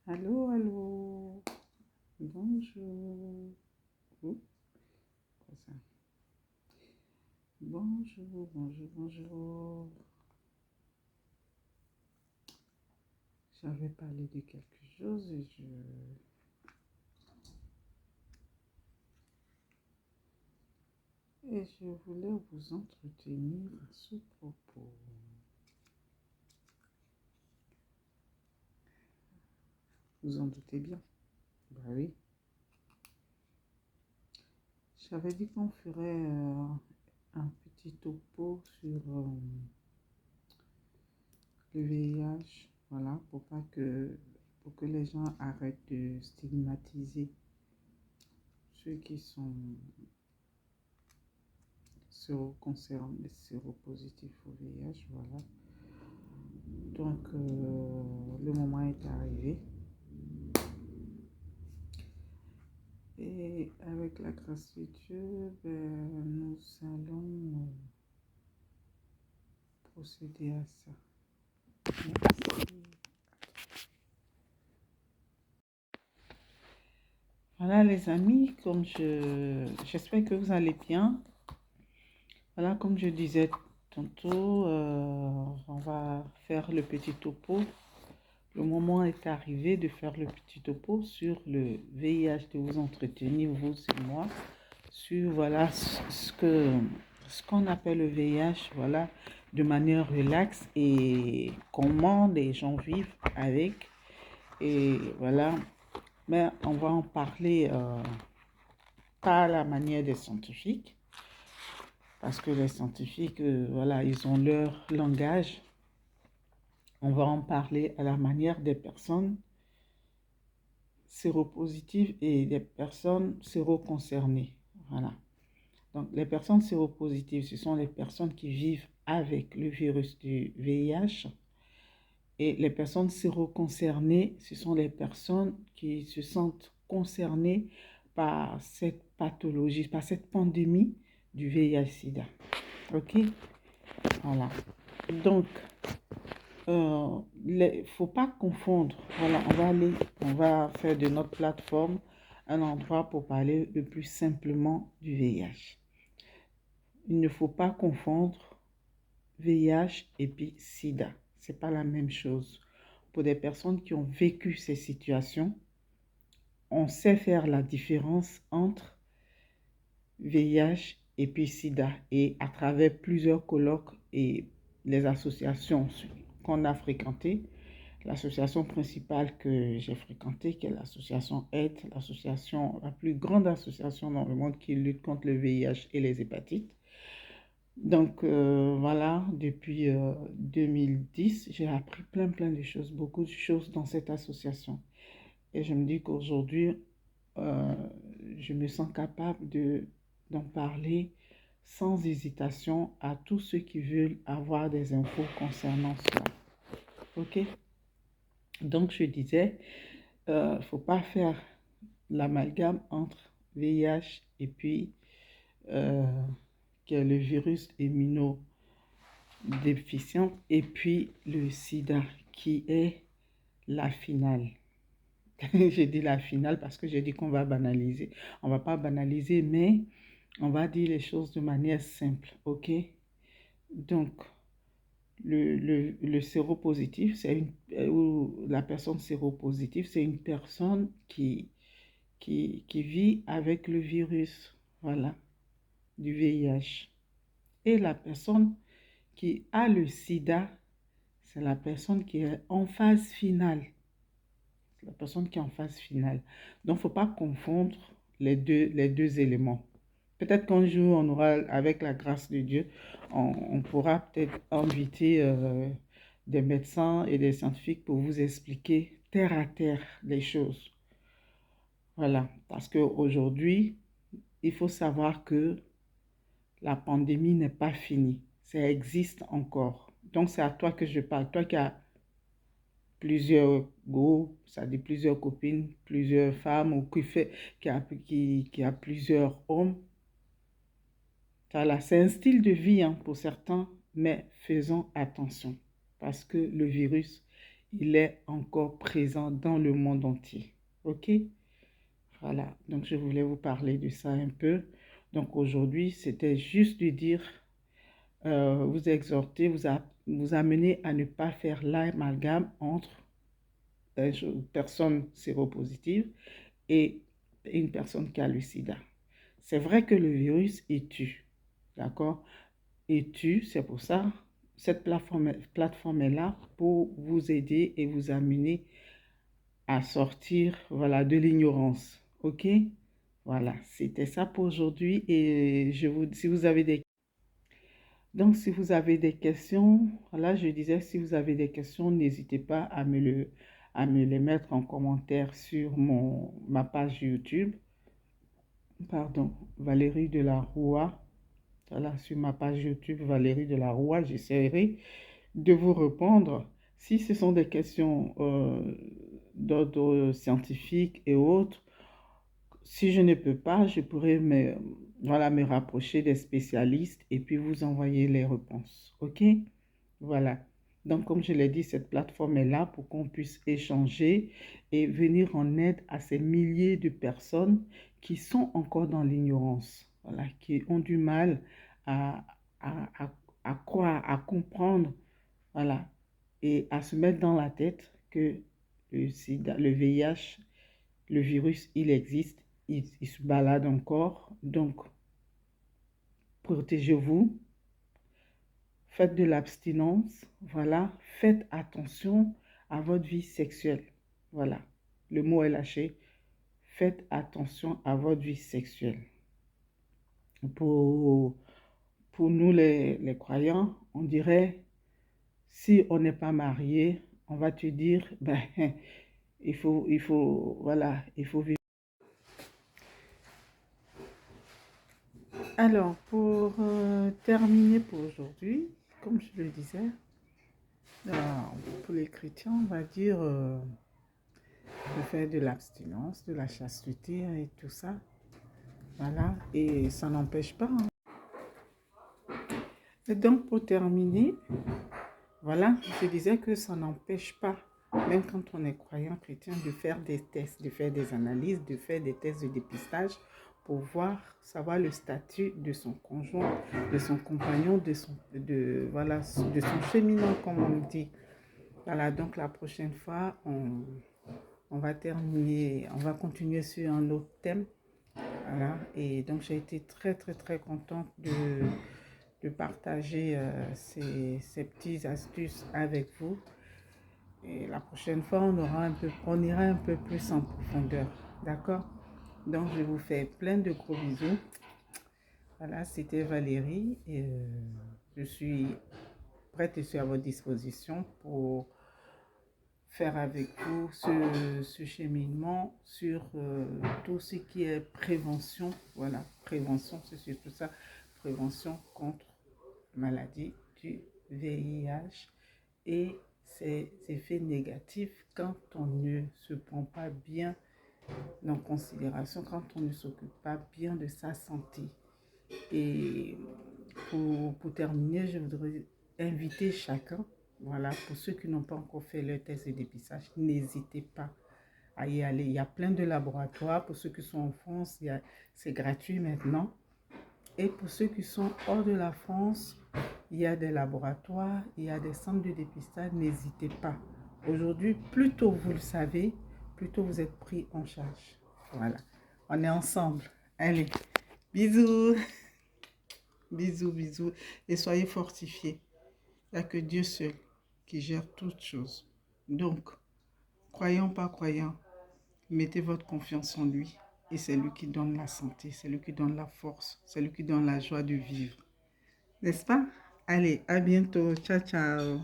Allô, allô, bonjour. Oh, quoi ça? Bonjour, bonjour, bonjour. J'avais parlé de quelque chose et je voulais vous entretenir à ce propos. Vous en doutez bien? Bah oui. J'avais dit qu'on ferait un petit topo sur le VIH, voilà, pour que les gens arrêtent de stigmatiser ceux qui sont séroconcernés, séropositifs au VIH, voilà. Donc, le moment est arrivé. Et avec la grâce de Dieu, ben, nous allons procéder à ça. Merci. Voilà les amis, j'espère que vous allez bien. Voilà, comme je disais tantôt, on va faire le petit topo. Le moment est arrivé de faire le petit topo sur le VIH, de vous entretenir, vous et moi, sur voilà ce qu'on appelle le VIH, voilà, de manière relaxe et comment les gens vivent avec. Et voilà, mais on va en parler pas à la manière des scientifiques, parce que les scientifiques, voilà, ils ont leur langage. On va en parler à la manière des personnes séropositives et des personnes séroconcernées. Voilà. Donc, les personnes séropositives, ce sont les personnes qui vivent avec le virus du VIH. Et les personnes séroconcernées, ce sont les personnes qui se sentent concernées par cette pathologie, par cette pandémie du VIH-Sida. OK? Voilà. Donc, faut pas confondre. Voilà, on va faire de notre plateforme un endroit pour parler le plus simplement du VIH. Il ne faut pas confondre VIH et puis SIDA. C'est pas la même chose. Pour des personnes qui ont vécu ces situations, on sait faire la différence entre VIH et puis SIDA. Et à travers plusieurs colloques et les associations qu'on a fréquentées, l'association principale que j'ai fréquentée, qui est l'association AIDS, la plus grande association dans le monde qui lutte contre le VIH et les hépatites. Donc voilà, depuis 2010, j'ai appris plein de choses, beaucoup de choses dans cette association. Et je me dis qu'aujourd'hui, euh, je me sens capable d'en parler sans hésitation à tous ceux qui veulent avoir des infos concernant cela. OK? Donc je disais, il ne faut pas faire l'amalgame entre VIH et puis que le virus immunodéficient et puis le sida qui est la finale. J'ai dit la finale parce que j'ai dit qu'on va banaliser. On ne va pas banaliser, mais on va dire les choses de manière simple, ok? Donc, le séropositif, ou la personne séropositive, c'est une personne qui vit avec le virus, voilà, du VIH. Et la personne qui a le sida, c'est la personne qui est en phase finale. C'est la personne qui est en phase finale. Donc, il ne faut pas confondre les deux éléments. Peut-être qu'un jour, on aura, avec la grâce de Dieu, on pourra peut-être inviter des médecins et des scientifiques pour vous expliquer terre à terre les choses. Voilà, parce qu'aujourd'hui, il faut savoir que la pandémie n'est pas finie. Ça existe encore. Donc, c'est à toi que je parle. Toi qui as plusieurs go, ça dit plusieurs copines, plusieurs femmes, ou qui a plusieurs hommes. Voilà, c'est un style de vie hein, pour certains, mais faisons attention parce que le virus, il est encore présent dans le monde entier. OK? Voilà, donc je voulais vous parler de ça un peu. Donc aujourd'hui, c'était juste de dire, vous exhorter, vous amener à ne pas faire l'amalgame entre une personne séropositive et une personne qui a le sida. C'est vrai que le virus, il tue, d'accord? Il tue, c'est pour ça, cette plateforme est là pour vous aider et vous amener à sortir, voilà, de l'ignorance, ok? Voilà, c'était ça pour aujourd'hui et si vous avez des si vous avez des questions, voilà, je disais, si vous avez des questions, n'hésitez pas à me les mettre en commentaire sur ma page YouTube. Pardon, Valérie de la Roua. Voilà, sur ma page YouTube, Valérie de la Roua, j'essaierai de vous répondre. Si ce sont des questions d'ordre scientifique et autres, si je ne peux pas, je pourrais voilà, me rapprocher des spécialistes et puis vous envoyer les réponses. OK? Voilà. Donc, comme je l'ai dit, cette plateforme est là pour qu'on puisse échanger et venir en aide à ces milliers de personnes qui sont encore dans l'ignorance, voilà, qui ont du mal à, à croire, à comprendre, voilà, et à se mettre dans la tête que le sida, le VIH, le virus, il existe, il se balade encore. Donc, protégez-vous. Faites de l'abstinence, voilà. Faites attention à votre vie sexuelle. Voilà, le mot est lâché. Faites attention à votre vie sexuelle. Pour, pour nous les croyants, on dirait, si on n'est pas marié, on va te dire, ben, voilà, il faut vivre. Alors, pour terminer pour aujourd'hui, comme je le disais, pour les chrétiens, on va dire de faire de l'abstinence, de la chasteté et tout ça. Voilà, et ça n'empêche pas, hein. Et donc, pour terminer, voilà, je disais que ça n'empêche pas, même quand on est croyant chrétien, de faire des tests, de faire des analyses, de faire des tests de dépistage pour savoir le statut de son conjoint, de son compagnon, voilà, de son cheminant, comme on dit. Voilà, donc la prochaine fois, on va terminer, on va continuer sur un autre thème. Voilà, et donc j'ai été très très très contente de partager ces petites astuces avec vous. Et la prochaine fois, on ira un peu plus en profondeur. D'accord? Donc, je vous fais plein de gros bisous. Voilà, c'était Valérie et je suis prête et suis à votre disposition pour faire avec vous ce cheminement sur tout ce qui est prévention. Voilà, prévention, c'est surtout ça. Prévention contre la maladie du VIH et ses effets négatifs quand on ne se prend pas bien en considération, quand on ne s'occupe pas bien de sa santé. Et pour terminer, je voudrais inviter chacun, voilà, pour ceux qui n'ont pas encore fait leur test de dépistage, n'hésitez pas à y aller. Il y a plein de laboratoires. Pour ceux qui sont en France, c'est gratuit maintenant. Et pour ceux qui sont hors de la France, il y a des laboratoires, il y a des centres de dépistage, n'hésitez pas. Aujourd'hui, plus tôt vous le savez, plus tôt vous êtes pris en charge. Voilà, on est ensemble. Allez, bisous, bisous, bisous, et soyez fortifiés. Il n'y a que Dieu seul qui gère toutes choses. Donc, croyant pas croyant, mettez votre confiance en lui. Et c'est lui qui donne la santé, c'est lui qui donne la force, c'est lui qui donne la joie de vivre. N'est-ce pas? Allez, à bientôt. Ciao, ciao.